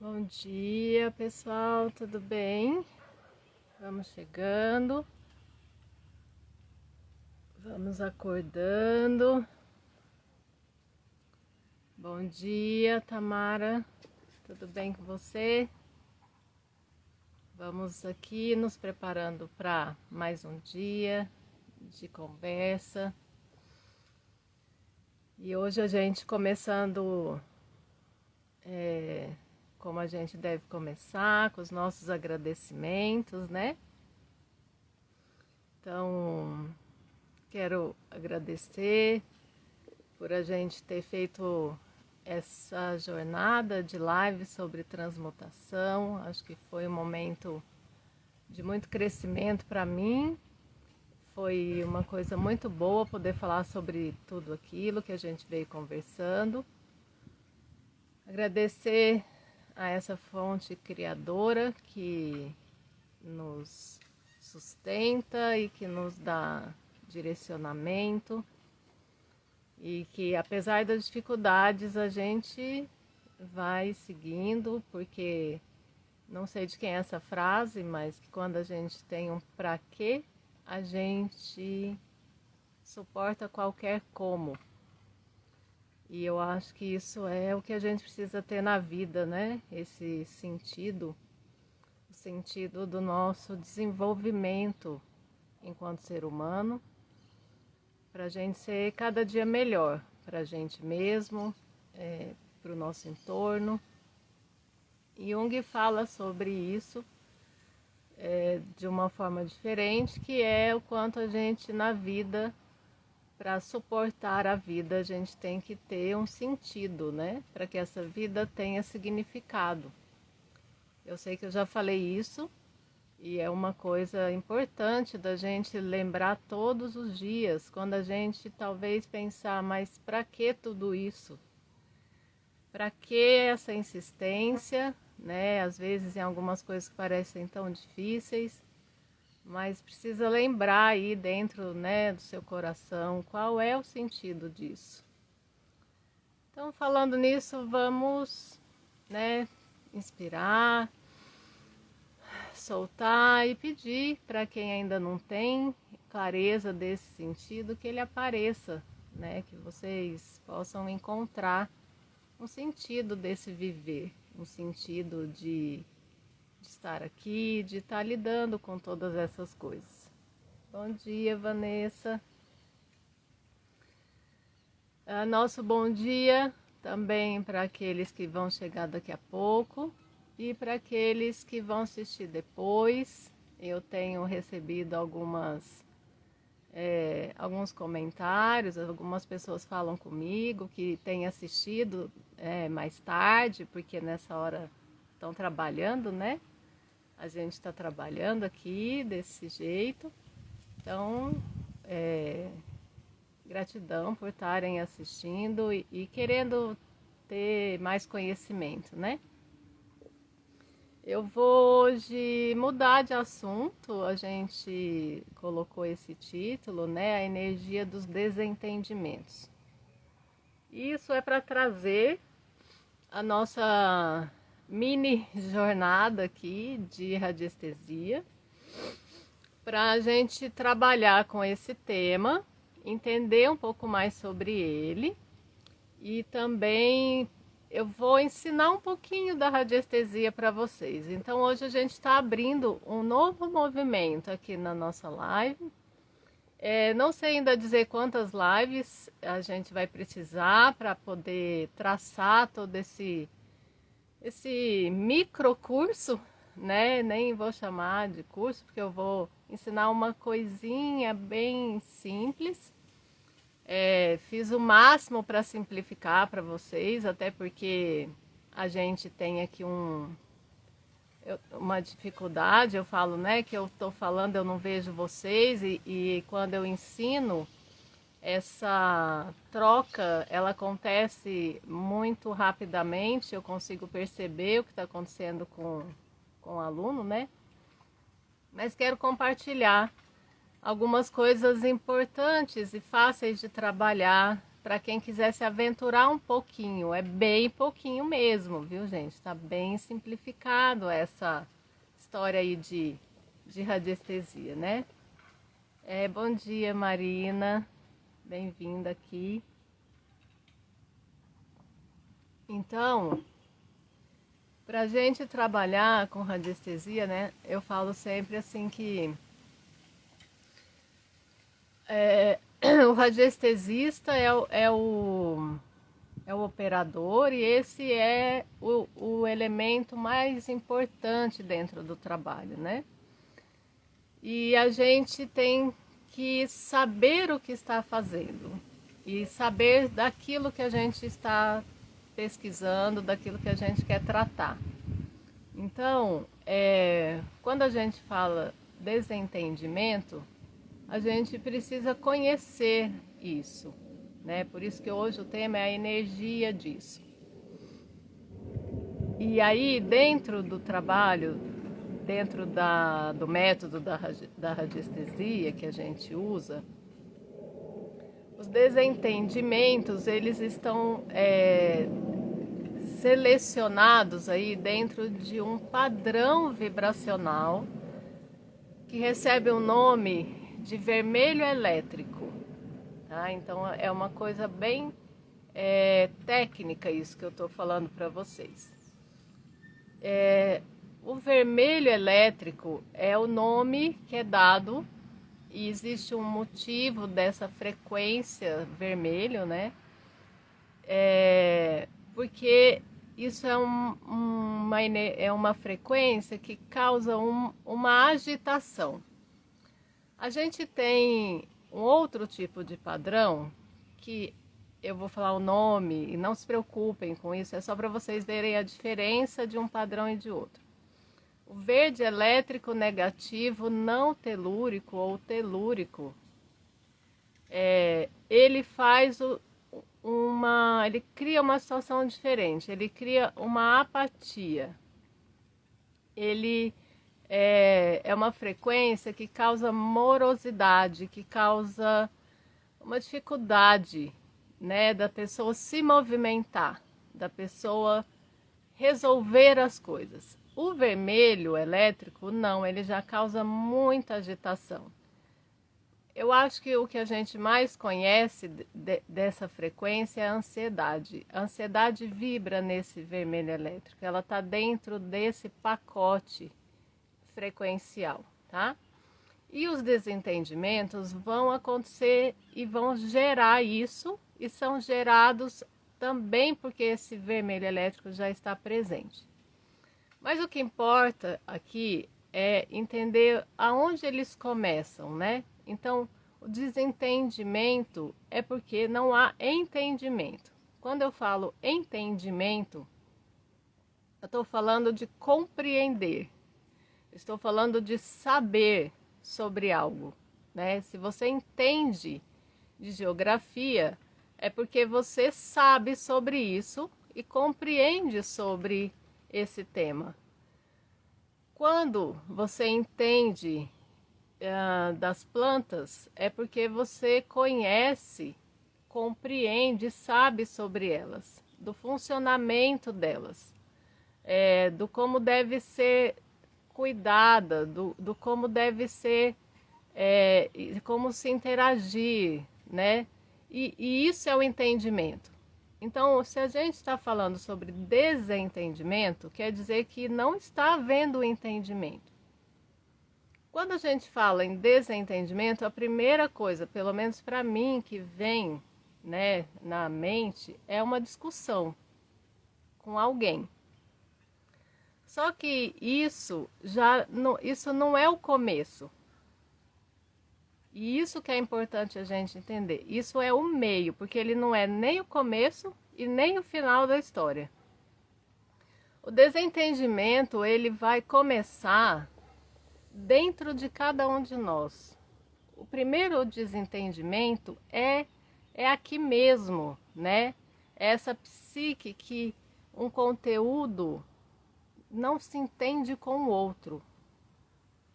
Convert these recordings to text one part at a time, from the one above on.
Bom dia, pessoal, tudo bem? Vamos chegando, vamos acordando. Bom dia, Tamara, tudo bem com você? Vamos aqui nos preparando para mais um dia de conversa. E hoje a gente começando como a gente deve começar, com os nossos agradecimentos, né? Então, quero agradecer por a gente ter feito essa jornada de live sobre transmutação. Acho que foi um momento de muito crescimento para mim. Foi uma coisa muito boa poder falar sobre tudo aquilo que a gente veio conversando. Agradecer a essa fonte criadora que nos sustenta e que nos dá direcionamento. E que apesar das dificuldades a gente vai seguindo, porque não sei de quem é essa frase, mas que quando a gente tem um pra quê, a gente suporta qualquer como. E eu acho que isso é o que a gente precisa ter na vida, né? Esse sentido, o sentido do nosso desenvolvimento enquanto ser humano, para a gente ser cada dia melhor, para a gente mesmo, para o nosso entorno. E Jung fala sobre isso de uma forma diferente, que é o quanto a gente na vida, para suportar a vida, a gente tem que ter um sentido, né? Para que essa vida tenha significado. Eu sei que eu já falei isso, e é uma coisa importante da gente lembrar todos os dias, quando a gente talvez pensar, mas para que tudo isso? Para que essa insistência, né? Às vezes em algumas coisas que parecem tão difíceis, mas precisa lembrar aí dentro, né, do seu coração qual é o sentido disso. Então, falando nisso, vamos, né, inspirar, soltar e pedir para quem ainda não tem clareza desse sentido que ele apareça, né, que vocês possam encontrar um sentido desse viver, um sentido de estar aqui, de estar lidando com todas essas coisas. Bom dia, Vanessa. Nosso bom dia também para aqueles que vão chegar daqui a pouco e para aqueles que vão assistir depois. Eu tenho recebido alguns comentários, algumas pessoas falam comigo que têm assistido mais tarde, porque nessa hora estão trabalhando, né? A gente está trabalhando aqui desse jeito. Então, gratidão por estarem assistindo e querendo ter mais conhecimento, né? Eu vou hoje mudar de assunto. A gente colocou esse título, né? A energia dos desentendimentos. Isso é para trazer a nossa mini jornada aqui de radiestesia, para a gente trabalhar com esse tema, entender um pouco mais sobre ele e também eu vou ensinar um pouquinho da radiestesia para vocês. Então hoje a gente está abrindo um novo movimento aqui na nossa live. Não sei ainda dizer quantas lives a gente vai precisar para poder traçar todo esse micro curso, né? Nem vou chamar de curso, porque eu vou ensinar uma coisinha bem simples. Fiz o máximo para simplificar para vocês, até porque a gente tem aqui uma dificuldade. Eu falo, né, que eu estou falando, eu não vejo vocês, e quando eu ensino, essa troca ela acontece muito rapidamente, eu consigo perceber o que está acontecendo com o aluno, né? Mas quero compartilhar algumas coisas importantes e fáceis de trabalhar para quem quiser se aventurar um pouquinho, é bem pouquinho mesmo, viu, gente? Está bem simplificado essa história aí de radiestesia, né? Bom dia, Marina, bem-vinda aqui. Então, para a gente trabalhar com radiestesia, né, eu falo sempre assim que o radiestesista é o operador e esse é o elemento mais importante dentro do trabalho, né? E a gente tem que saber o que está fazendo e saber daquilo que a gente está pesquisando, daquilo que a gente quer tratar. Então, quando a gente fala desentendimento, a gente precisa conhecer isso, né? Por isso que hoje o tema é a energia disso. E aí, dentro do trabalho, dentro do método da radiestesia que a gente usa, os desentendimentos, eles estão selecionados aí dentro de um padrão vibracional que recebe o nome de vermelho elétrico, tá? Então é uma coisa bem técnica isso que eu estou falando para vocês. O vermelho elétrico é o nome que é dado e existe um motivo dessa frequência vermelho, né? Porque isso é uma frequência que causa uma agitação. A gente tem um outro tipo de padrão que eu vou falar o nome e não se preocupem com isso, é só para vocês verem a diferença de um padrão e de outro. O verde elétrico negativo não telúrico ou telúrico, ele faz ele cria uma situação diferente, ele cria uma apatia. Ele é uma frequência que causa morosidade, que causa uma dificuldade, né, da pessoa se movimentar, da pessoa resolver as coisas. O vermelho elétrico, não, ele já causa muita agitação. Eu acho que o que a gente mais conhece dessa frequência é a ansiedade. A ansiedade vibra nesse vermelho elétrico, ela está dentro desse pacote frequencial, tá? E os desentendimentos vão acontecer e vão gerar isso, e são gerados também porque esse vermelho elétrico já está presente. Mas o que importa aqui é entender aonde eles começam, né? Então, o desentendimento é porque não há entendimento. Quando eu falo entendimento, eu estou falando de compreender. Estou falando de saber sobre algo, né? Se você entende de geografia, é porque você sabe sobre isso e compreende sobre esse tema. Quando você entende das plantas, é porque você conhece, compreende, sabe sobre elas, do funcionamento delas, do como deve ser cuidada, do como deve ser, como se interagir, né? E isso é o entendimento. Então, se a gente está falando sobre desentendimento, quer dizer que não está havendo entendimento. Quando a gente fala em desentendimento, a primeira coisa, pelo menos para mim, que vem, né, na mente, é uma discussão com alguém. Só que isso não é o começo. E isso que é importante a gente entender. Isso é o meio, porque ele não é nem o começo e nem o final da história. O desentendimento, ele vai começar dentro de cada um de nós. O primeiro desentendimento é aqui mesmo, né? É essa psique que um conteúdo não se entende com o outro.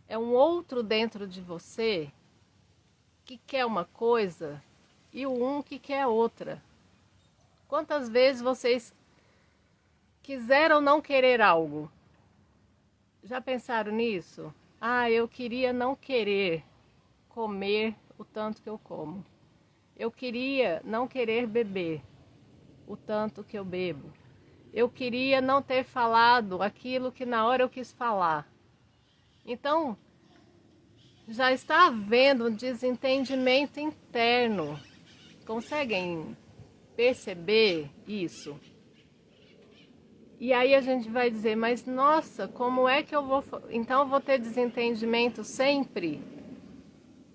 É um outro dentro de você que quer uma coisa e o um que quer outra. Quantas vezes vocês quiseram não querer algo? Já pensaram nisso? Ah, eu queria não querer comer o tanto que eu como. Eu queria não querer beber o tanto que eu bebo. Eu queria não ter falado aquilo que na hora eu quis falar. Então, já está havendo um desentendimento interno. Conseguem perceber isso? E aí a gente vai dizer, mas nossa, como é que eu vou... Então eu vou ter desentendimento sempre?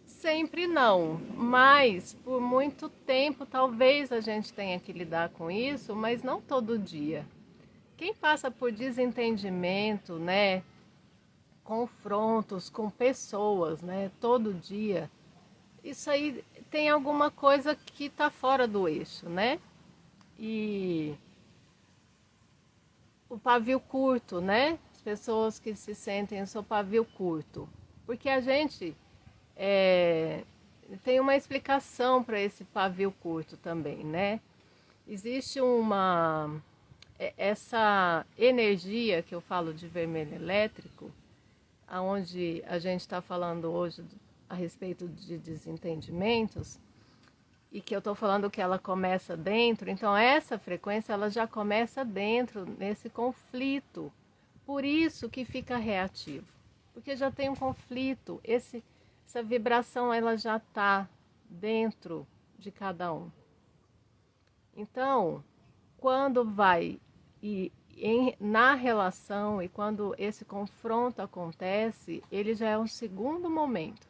Sempre não, mas por muito tempo talvez a gente tenha que lidar com isso, mas não todo dia. Quem passa por desentendimento, né, confrontos com pessoas, né, todo dia, isso aí tem alguma coisa que está fora do eixo, né? E o pavio curto, né? As pessoas que se sentem o seu pavio curto. Porque a gente tem uma explicação para esse pavio curto também, né? Existe essa energia que eu falo de vermelho elétrico, aonde a gente está falando hoje a respeito de desentendimentos, e que eu estou falando que ela começa dentro, então essa frequência ela já começa dentro, nesse conflito. Por isso que fica reativo, porque já tem um conflito, essa vibração ela já está dentro de cada um. Então, quando vai na relação e quando esse confronto acontece, ele já é um segundo momento,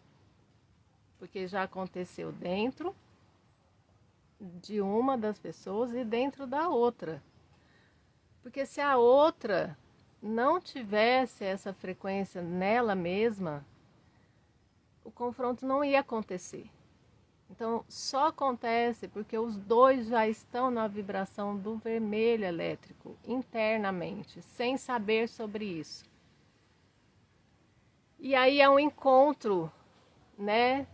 porque já aconteceu dentro de uma das pessoas e dentro da outra. Porque se a outra não tivesse essa frequência nela mesma, o confronto não ia acontecer. Então, só acontece porque os dois já estão na vibração do vermelho elétrico internamente, sem saber sobre isso. E aí é um encontro, né,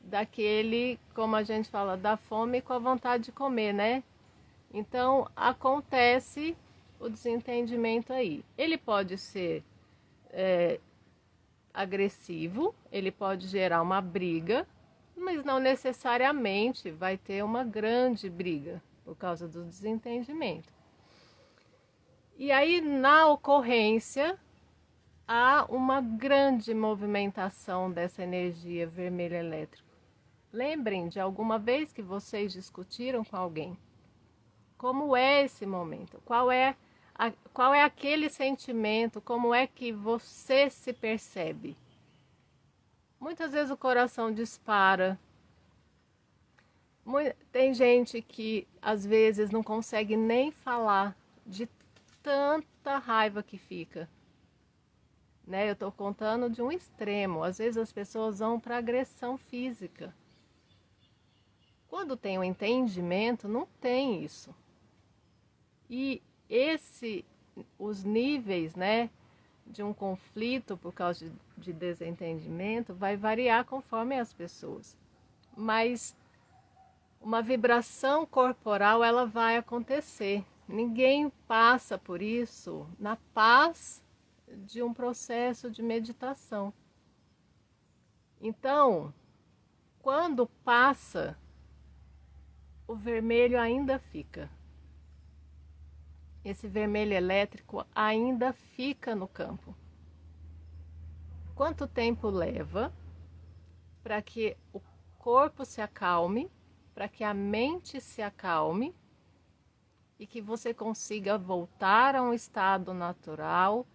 daquele, como a gente fala, da fome com a vontade de comer, né? Então, acontece o desentendimento aí. Ele pode ser agressivo, ele pode gerar uma briga, mas não necessariamente vai ter uma grande briga por causa do desentendimento. E aí, na ocorrência, há uma grande movimentação dessa energia vermelho elétrico. Lembrem de alguma vez que vocês discutiram com alguém. Como é esse momento? Qual é aquele sentimento? Como é que você se percebe? Muitas vezes o coração dispara. Tem gente que às vezes não consegue nem falar de tanta raiva que fica. Né? Eu estou contando de um extremo. Às vezes as pessoas vão para agressão física. Quando tem um entendimento, não tem isso. E os níveis, né, de um conflito por causa de desentendimento vai variar conforme as pessoas. Mas uma vibração corporal ela vai acontecer. Ninguém passa por isso na paz de um processo de meditação. Então, quando passa, o vermelho ainda fica. Esse vermelho elétrico ainda fica no campo. Quanto tempo leva para que o corpo se acalme, para que a mente se acalme e que você consiga voltar a um estado natural,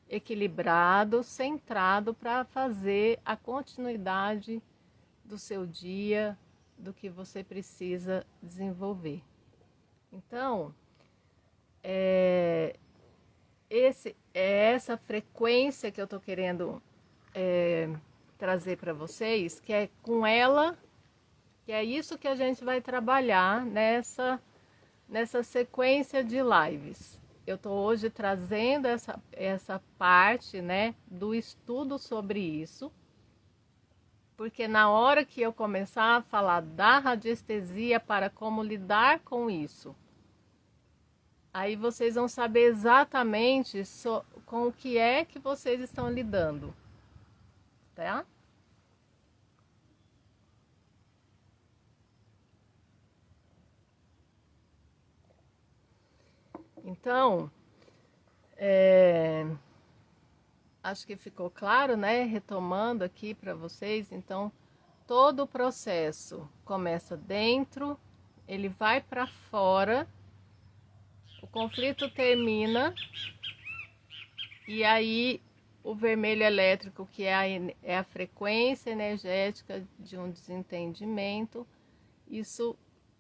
equilibrado, centrado para fazer a continuidade do seu dia, do que você precisa desenvolver. Então, essa frequência que eu estou querendo trazer para vocês, que é com ela, que é isso que a gente vai trabalhar nessa sequência de lives. Eu estou hoje trazendo essa parte, né, do estudo sobre isso, Porque na hora que eu começar a falar da radiestesia para como lidar com isso, aí vocês vão saber exatamente com o que é que vocês estão lidando, tá? Então, acho que ficou claro, né? Retomando aqui para vocês, então, todo o processo começa dentro, ele vai para fora, o conflito termina e aí o vermelho elétrico, que é a frequência energética de um desentendimento, isso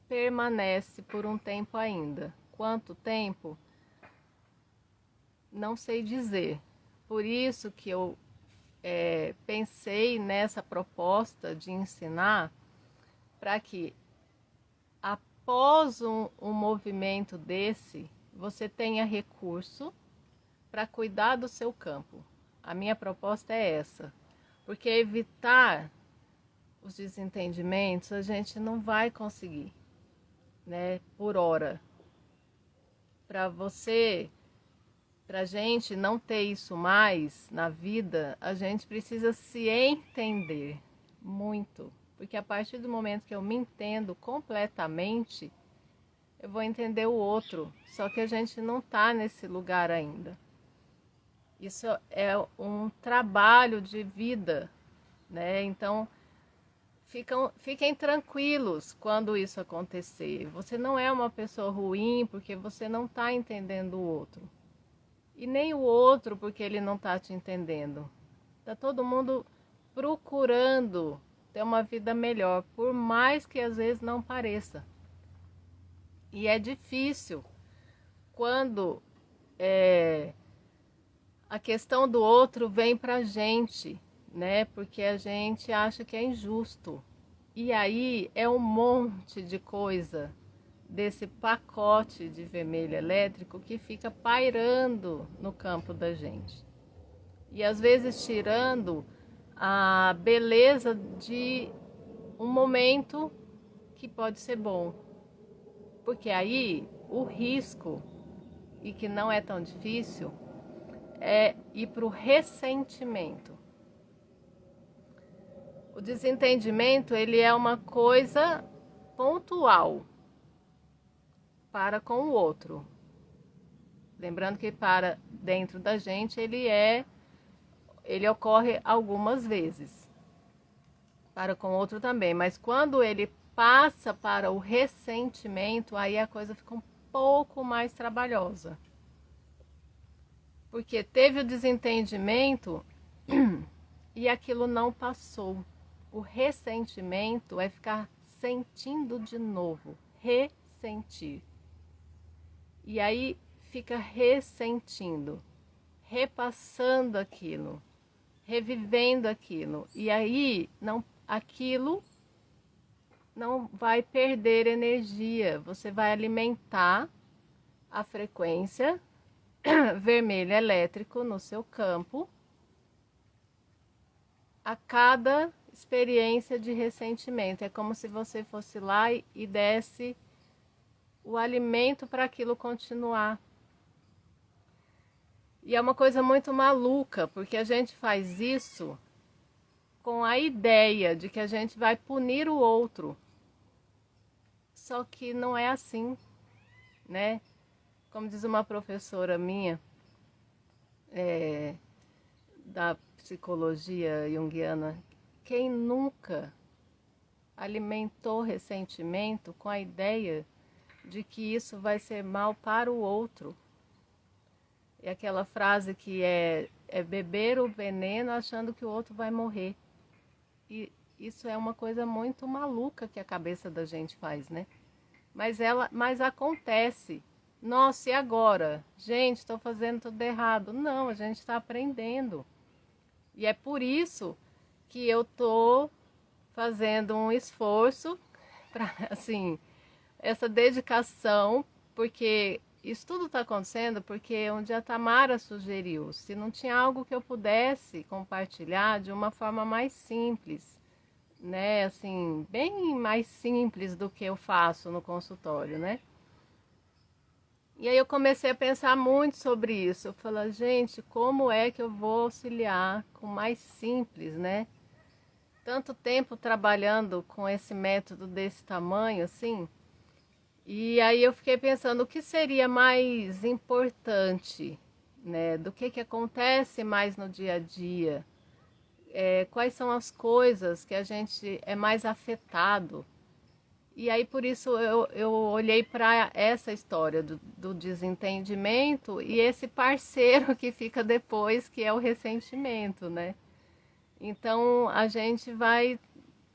permanece por um tempo ainda. Quanto tempo? Não sei dizer. Por isso que eu pensei nessa proposta de ensinar para que após um movimento desse, você tenha recurso para cuidar do seu campo. A minha proposta é essa, porque evitar os desentendimentos a gente não vai conseguir, né, por hora. Para a gente não ter isso mais na vida, a gente precisa se entender muito. Porque a partir do momento que eu me entendo completamente, eu vou entender o outro. Só que a gente não está nesse lugar ainda. Isso é um trabalho de vida, né? Então, fiquem tranquilos quando isso acontecer. Você não é uma pessoa ruim porque você não está entendendo o outro. E nem o outro porque ele não está te entendendo. Está todo mundo procurando ter uma vida melhor, por mais que às vezes não pareça. E é difícil quando a questão do outro vem para a gente, né? Porque a gente acha que é injusto. E aí é um monte de coisa desse pacote de vermelho elétrico que fica pairando no campo da gente. E às vezes tirando a beleza de um momento que pode ser bom. Porque aí o risco, e que não é tão difícil, é ir para o ressentimento. O desentendimento, ele é uma coisa pontual para com o outro. Lembrando que para dentro da gente ele ocorre algumas vezes. Para com o outro também, mas quando ele passa para o ressentimento, aí a coisa fica um pouco mais trabalhosa. Porque teve o desentendimento e aquilo não passou. O ressentimento é ficar sentindo de novo, ressentir. E aí fica ressentindo, repassando aquilo, revivendo aquilo. E aí aquilo não vai perder energia. Você vai alimentar a frequência vermelho elétrico no seu campo a cada experiência de ressentimento. É como se você fosse lá e desse o alimento para aquilo continuar. E é uma coisa muito maluca, porque a gente faz isso com a ideia de que a gente vai punir o outro. Só que não é assim, né? Como diz uma professora minha, da psicologia junguiana, quem nunca alimentou ressentimento com a ideia de que isso vai ser mal para o outro? É aquela frase que é beber o veneno achando que o outro vai morrer. E isso é uma coisa muito maluca que a cabeça da gente faz, né? Mas acontece. Nossa, e agora? Gente, estou fazendo tudo errado. Não, a gente está aprendendo. E é por isso que eu estou fazendo um esforço para, assim, essa dedicação, porque isso tudo está acontecendo porque um dia a Tamara sugeriu, se não tinha algo que eu pudesse compartilhar de uma forma mais simples, né? Assim, bem mais simples do que eu faço no consultório, né? E aí eu comecei a pensar muito sobre isso. Eu falei, gente, como é que eu vou auxiliar com mais simples, né? Tanto tempo trabalhando com esse método desse tamanho, assim. E aí eu fiquei pensando o que seria mais importante, né? Do que acontece mais no dia a dia. Quais são as coisas que a gente é mais afetado. E aí por isso eu olhei para essa história do desentendimento e esse parceiro que fica depois, que é o ressentimento, né? Então a gente vai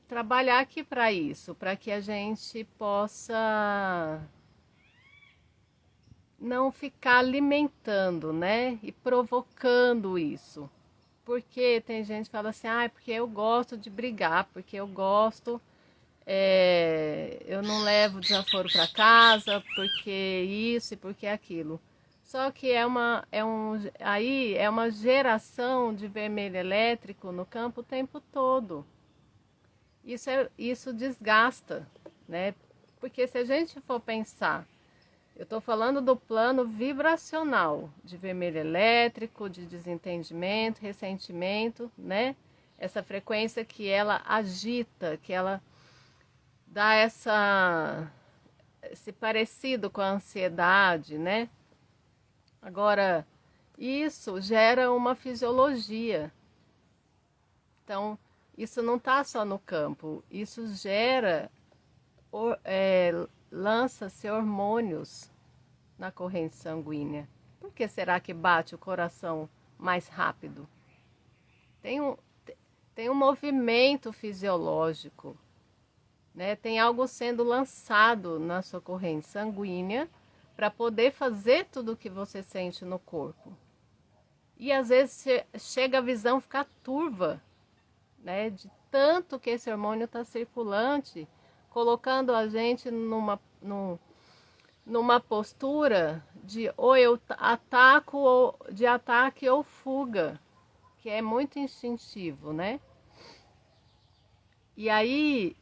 trabalhar aqui para isso, para que a gente possa não ficar alimentando, né? E provocando isso. Porque tem gente que fala assim, ah, porque eu gosto de brigar, porque eu gosto, eu não levo desaforo para casa, porque isso e porque aquilo. Só que aí é uma geração de vermelho elétrico no campo o tempo todo. Isso desgasta, né? Porque se a gente for pensar, eu estou falando do plano vibracional, de vermelho elétrico, de desentendimento, ressentimento, né? Essa frequência que ela agita, que ela dá esse parecido com a ansiedade, né? Agora, isso gera uma fisiologia. Então, isso não está só no campo, isso lança-se hormônios na corrente sanguínea. Por que será que bate o coração mais rápido? Tem um, tem um movimento fisiológico, né? Tem algo sendo lançado na sua corrente sanguínea para poder fazer tudo o que você sente no corpo. E às vezes chega a visão ficar turva, né? De tanto que esse hormônio está circulante, colocando a gente numa postura de ou eu ataco, ou de ataque ou fuga, que é muito instintivo, né? E aí,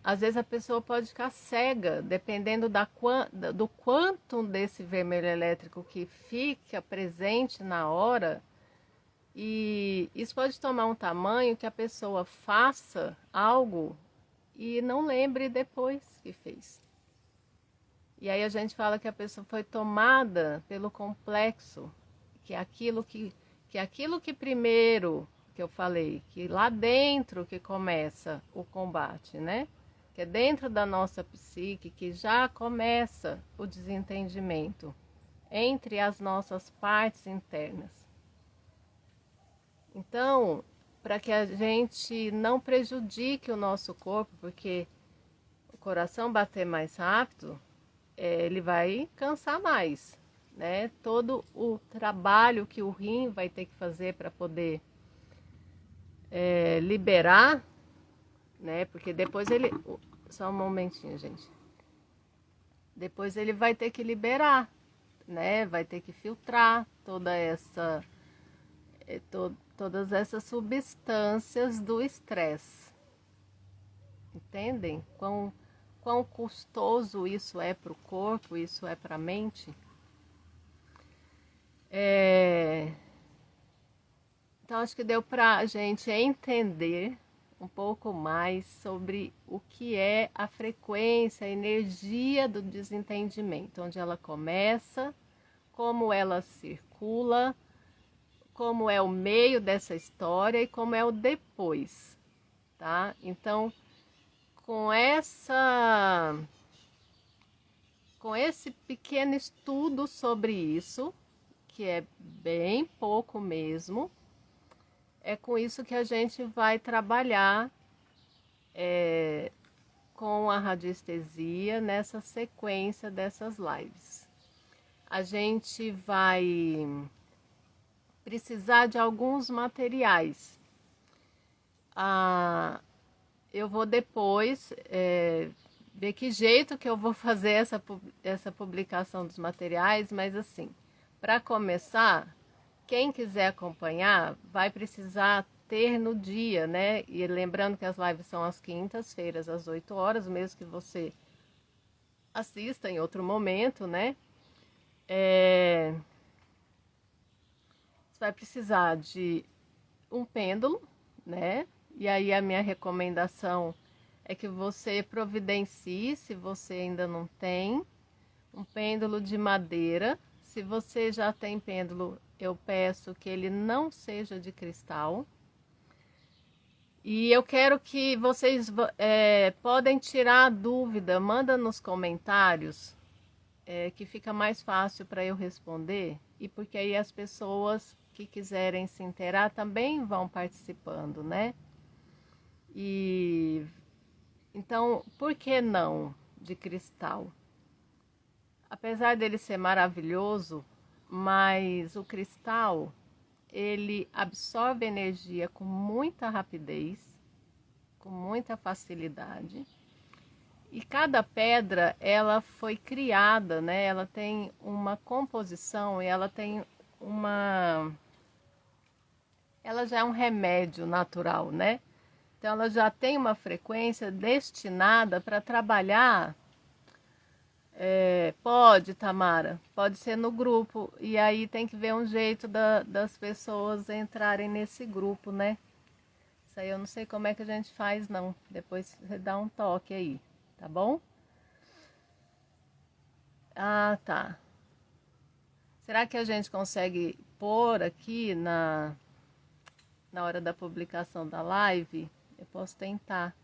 às vezes a pessoa pode ficar cega, dependendo do quanto desse vermelho elétrico que fica presente na hora. E isso pode tomar um tamanho que a pessoa faça algo e não lembre depois que fez. E aí a gente fala que a pessoa foi tomada pelo complexo, que é aquilo que primeiro que eu falei, que lá dentro que começa o combate, né? Que é dentro da nossa psique que já começa o desentendimento entre as nossas partes internas. Então, para que a gente não prejudique o nosso corpo, porque o coração bater mais rápido, ele vai cansar mais, né? Todo o trabalho que o rim vai ter que fazer para poder liberar, né? Porque depois ele, só um momentinho, gente. Depois ele vai ter que liberar, né? Vai ter que filtrar todas essas substâncias do estresse. Entendem? Quão custoso isso é para o corpo, isso é para a mente. Então, acho que deu para a gente entender um pouco mais sobre o que é a frequência, a energia do desentendimento, onde ela começa, como ela circula, como é o meio dessa história e como é o depois, tá? Então, com esse pequeno estudo sobre isso, que é bem pouco mesmo, é com isso que a gente vai trabalhar com a radiestesia nessa sequência dessas lives. A gente vai precisar de alguns materiais. Eu vou depois ver que jeito que eu vou fazer essa publicação dos materiais, mas assim, para começar, quem quiser acompanhar vai precisar ter no dia, né? E lembrando que as lives são às quintas-feiras, às 8 horas, mesmo que você assista em outro momento, né? Você vai precisar de um pêndulo, né? E aí a minha recomendação é que você providencie, se você ainda não tem, um pêndulo de madeira. Se você já tem pêndulo, eu peço que ele não seja de cristal. E eu quero que vocês podem tirar a dúvida, manda nos comentários, que fica mais fácil para eu responder, e porque aí as pessoas que quiserem se inteirar também vão participando, né? E então, por que não de cristal? Apesar dele ser maravilhoso, mas o cristal ele absorve energia com muita rapidez, com muita facilidade. E cada pedra, ela foi criada, né? Ela tem uma composição e ela tem ela já é um remédio natural, né? Então ela já tem uma frequência destinada para trabalhar. Pode, Tamara, pode ser no grupo. E aí tem que ver um jeito das pessoas entrarem nesse grupo, né? Isso aí eu não sei como é que a gente faz, não. Depois você dá um toque aí, tá bom? Ah, tá. Será que a gente consegue pôr aqui na hora da publicação da live? Eu posso tentar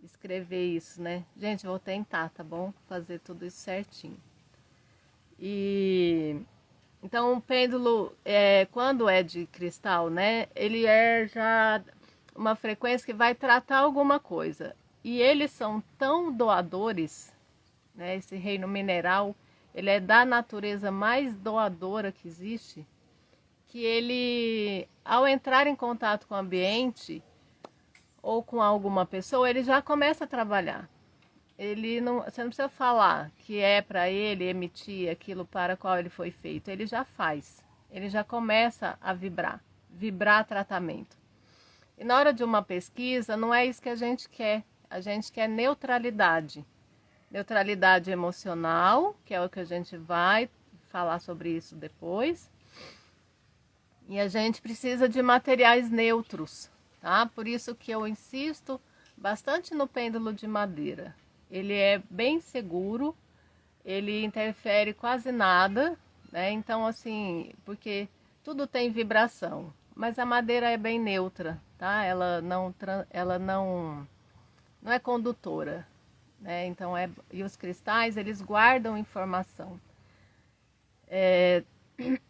escrever isso, né? Gente, vou tentar, tá bom? Fazer tudo isso certinho. E então o pêndulo, quando é de cristal, né? Ele é já uma frequência que vai tratar alguma coisa. E eles são tão doadores, né? Esse reino mineral, ele é da natureza mais doadora que existe, que ele, ao entrar em contato com o ambiente ou com alguma pessoa, ele já começa a trabalhar. Ele não, você não precisa falar que é para ele emitir aquilo para qual ele foi feito. Ele já faz. Ele já começa a vibrar tratamento. E na hora de uma pesquisa, não é isso que a gente quer. A gente quer neutralidade. Neutralidade emocional, que é o que a gente vai falar sobre isso depois. E a gente precisa de materiais neutros, tá? Por isso que eu insisto bastante no pêndulo de madeira. Ele é bem seguro, ele interfere quase nada, né? Então, assim, porque tudo tem vibração, mas a madeira é bem neutra, tá? Ela não é condutora, né? Então, e os cristais, eles guardam informação.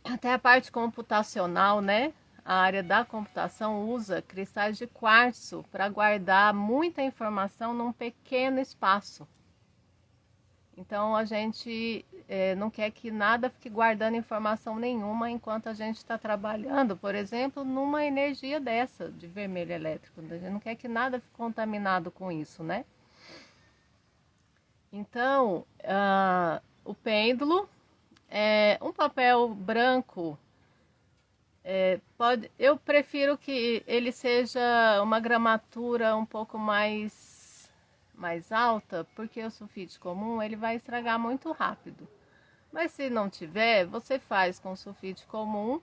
Até a parte computacional, né? A área da computação usa cristais de quartzo para guardar muita informação num pequeno espaço. Então a gente não quer que nada fique guardando informação nenhuma enquanto a gente está trabalhando, por exemplo, numa energia dessa de vermelho elétrico. A gente não quer que nada fique contaminado com isso, né? Então, o pêndulo é um papel branco. Eu prefiro que ele seja uma gramatura um pouco mais alta, porque o sulfite comum ele vai estragar muito rápido. Mas se não tiver, você faz com sulfite comum.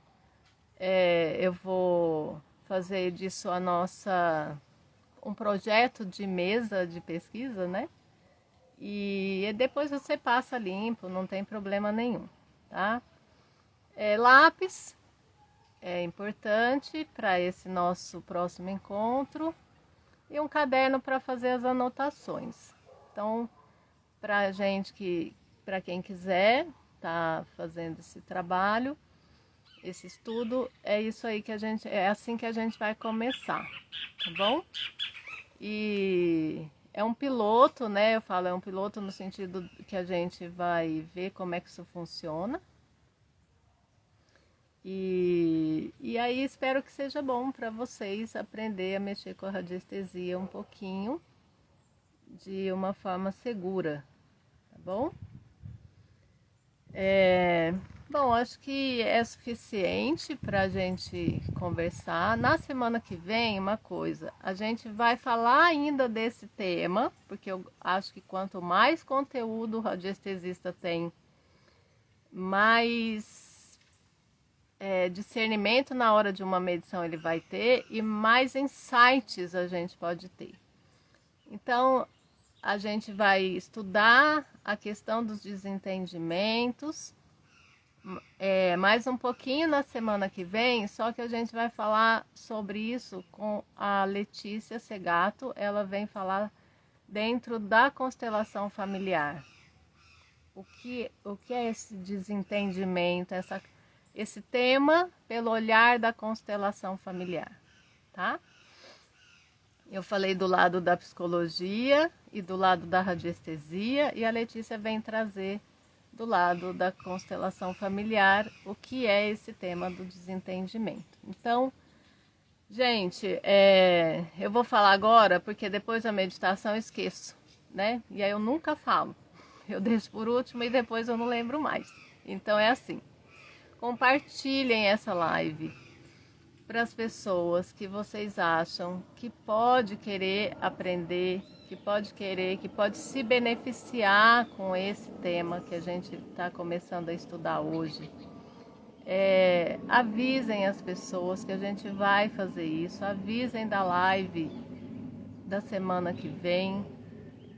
Eu vou fazer disso um projeto de mesa de pesquisa, né? E depois você passa limpo, não tem problema nenhum, tá? Lápis é importante para esse nosso próximo encontro e um caderno para fazer as anotações. Então, para quem quiser tá fazendo esse trabalho, esse estudo, é assim que a gente vai começar, tá bom? E é um piloto, né? Eu falo, é um piloto no sentido que a gente vai ver como é que isso funciona. E aí espero que seja bom para vocês aprender a mexer com a radiestesia um pouquinho de uma forma segura, tá bom? Bom, acho que é suficiente para a gente conversar. Na semana que vem, uma coisa, a gente vai falar ainda desse tema, porque eu acho que quanto mais conteúdo o radiestesista tem, mais discernimento na hora de uma medição ele vai ter e mais insights a gente pode ter. Então, a gente vai estudar a questão dos desentendimentos, mais um pouquinho na semana que vem, só que a gente vai falar sobre isso com a Letícia Segato. Ela vem falar dentro da constelação familiar. O que é esse desentendimento, esse tema pelo olhar da constelação familiar, tá? Eu falei do lado da psicologia e do lado da radiestesia, e a Letícia vem trazer do lado da constelação familiar o que é esse tema do desentendimento. Então, gente, eu vou falar agora porque depois da meditação eu esqueço, né? E aí eu nunca falo. Eu deixo por último e depois eu não lembro mais. Então é assim. Compartilhem essa live para as pessoas que vocês acham que pode querer aprender, que pode se beneficiar com esse tema que a gente está começando a estudar hoje. Avisem as pessoas que a gente vai fazer isso, avisem da live da semana que vem.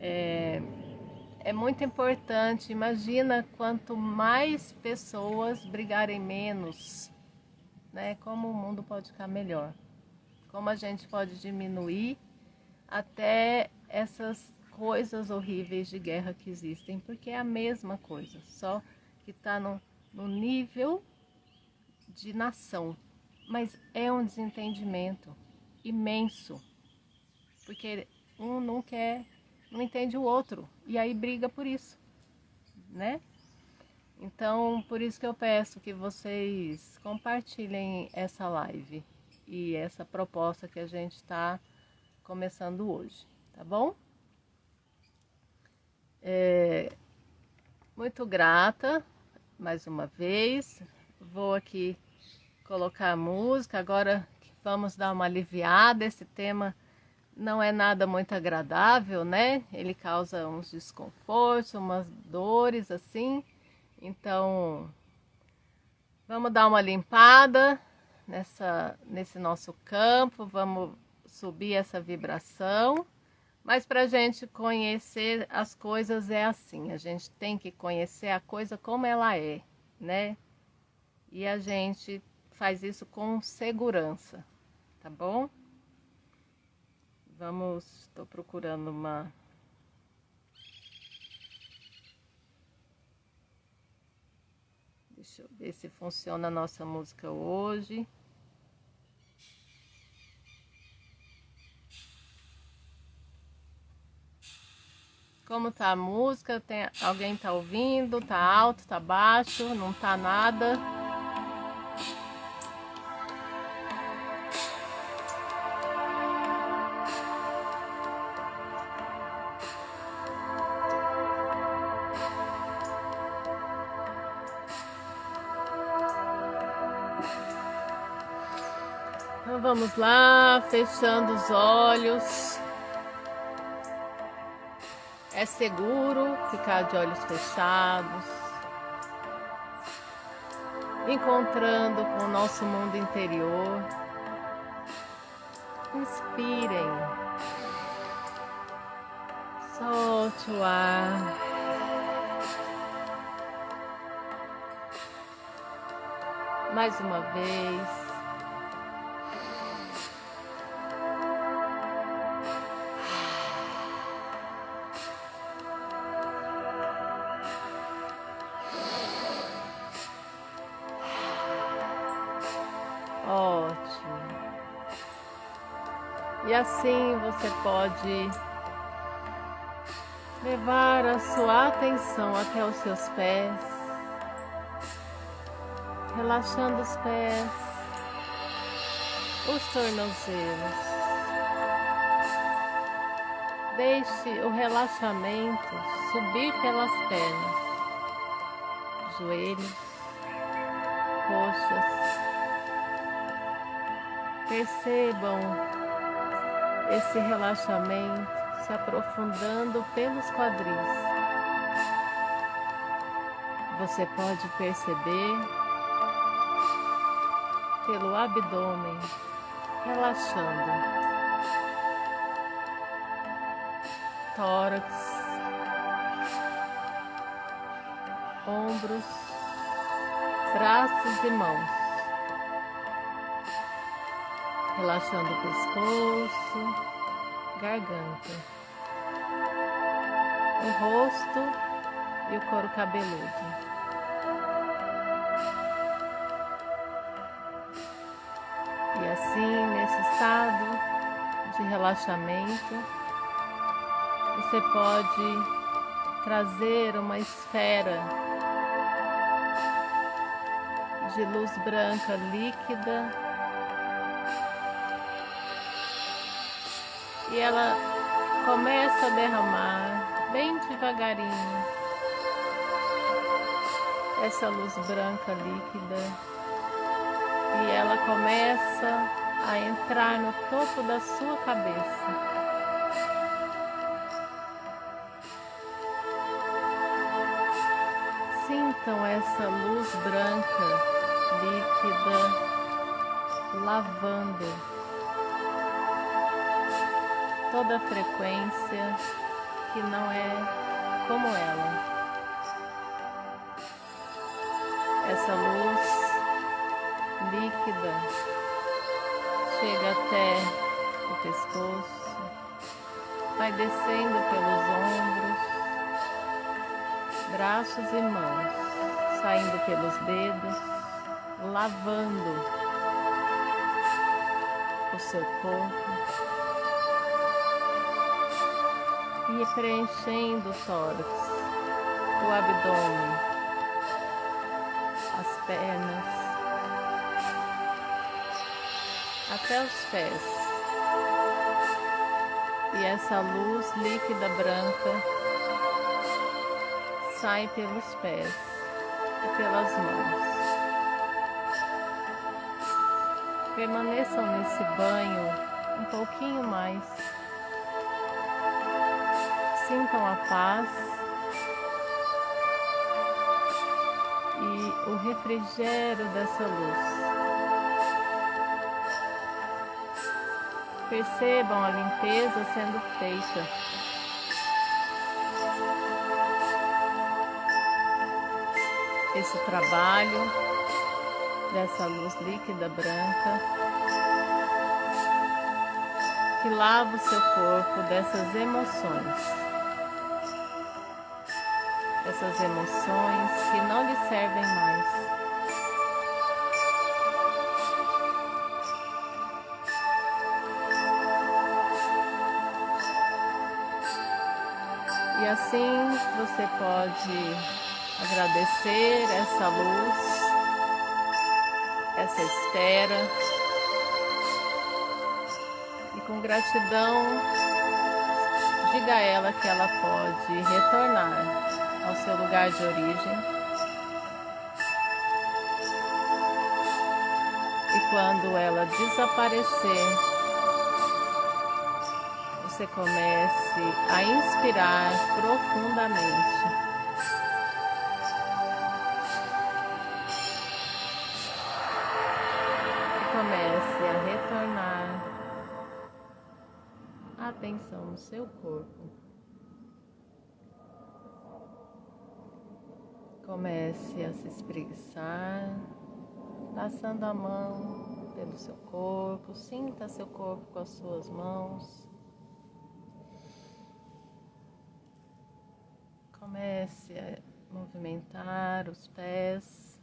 É muito importante. Imagina quanto mais pessoas brigarem menos, né? Como o mundo pode ficar melhor. Como a gente pode diminuir até essas coisas horríveis de guerra que existem, porque é a mesma coisa, só que está no nível de nação. Mas é um desentendimento imenso, porque um não entende o outro, e aí briga por isso, né? Então, por isso que eu peço que vocês compartilhem essa live e essa proposta que a gente está começando hoje, tá bom? Muito grata mais uma vez. Vou aqui colocar a música. Agora vamos dar uma aliviada. Esse tema não é nada muito agradável, né? Ele causa uns desconfortos, umas dores assim. Então, vamos dar uma limpada nesse nosso campo, vamos subir essa vibração. Mas para a gente conhecer as coisas é assim, a gente tem que conhecer a coisa como ela é, né? E a gente faz isso com segurança, tá bom? Estou procurando uma... Deixa eu ver se funciona a nossa música hoje. Como tá a música? Alguém tá ouvindo? Tá alto, tá baixo? Não tá nada? Então vamos lá, fechando os olhos. É seguro ficar de olhos fechados, encontrando com o nosso mundo interior. Inspirem, solte o ar. Mais uma vez. Ótimo. E assim você pode levar a sua atenção até os seus pés, relaxando os pés, os tornozelos. Deixe o relaxamento subir pelas pernas, joelhos, coxas. Percebam esse relaxamento se aprofundando pelos quadris. Você pode perceber pelo abdômen relaxando, tórax, ombros, braços e mãos, relaxando o pescoço, garganta, o rosto e o couro cabeludo. E assim, nesse estado de relaxamento, você pode trazer uma esfera de luz branca líquida e ela começa a derramar bem devagarinho essa luz branca líquida. E ela começa a entrar no topo da sua cabeça. Sintam essa luz branca, líquida, lavando toda a frequência que não é como ela. Essa luz líquida chega até o pescoço, vai descendo pelos ombros, braços e mãos, saindo pelos dedos, lavando o seu corpo e preenchendo o tórax, o abdômen, as pernas, até os pés. E essa luz líquida branca sai pelos pés e pelas mãos. Permaneçam nesse banho um pouquinho mais. Sintam a paz e o refrigério dessa luz. Percebam a limpeza sendo feita. Esse trabalho dessa luz líquida branca que lava o seu corpo dessas emoções. Essas emoções que não lhe servem mais. E assim você pode agradecer essa luz, essa esfera, e com gratidão diga a ela que ela pode retornar ao seu lugar de origem. E quando ela desaparecer, você comece a inspirar profundamente. E comece a retornar a atenção no seu corpo. Comece a se espreguiçar, passando a mão pelo seu corpo. Sinta seu corpo com as suas mãos. Comece a movimentar os pés,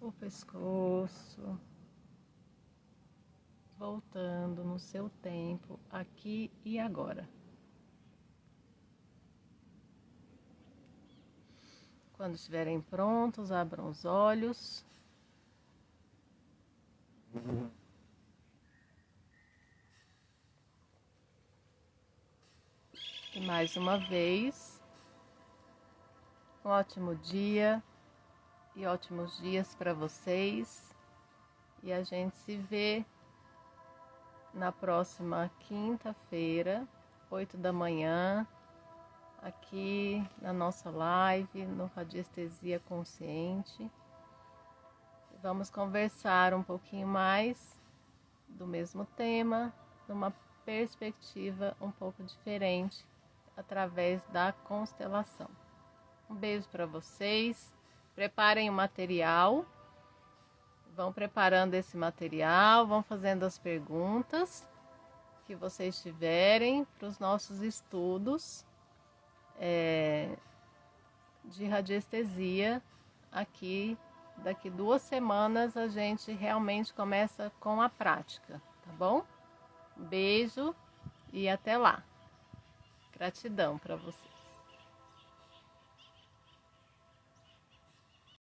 o pescoço, voltando no seu tempo, aqui e agora. Quando estiverem prontos, abram os olhos. E mais uma vez, um ótimo dia, e ótimos dias para vocês. E a gente se vê na próxima quinta-feira, 8 da manhã, aqui na nossa live, no Radiestesia Consciente. Vamos conversar um pouquinho mais do mesmo tema, numa perspectiva um pouco diferente, através da constelação. Um beijo para vocês, preparem o material, vão preparando esse material, vão fazendo as perguntas que vocês tiverem para os nossos estudos de radiestesia. Aqui, daqui 2 semanas, a gente realmente começa com a prática, tá bom? Beijo e até lá. Gratidão para você.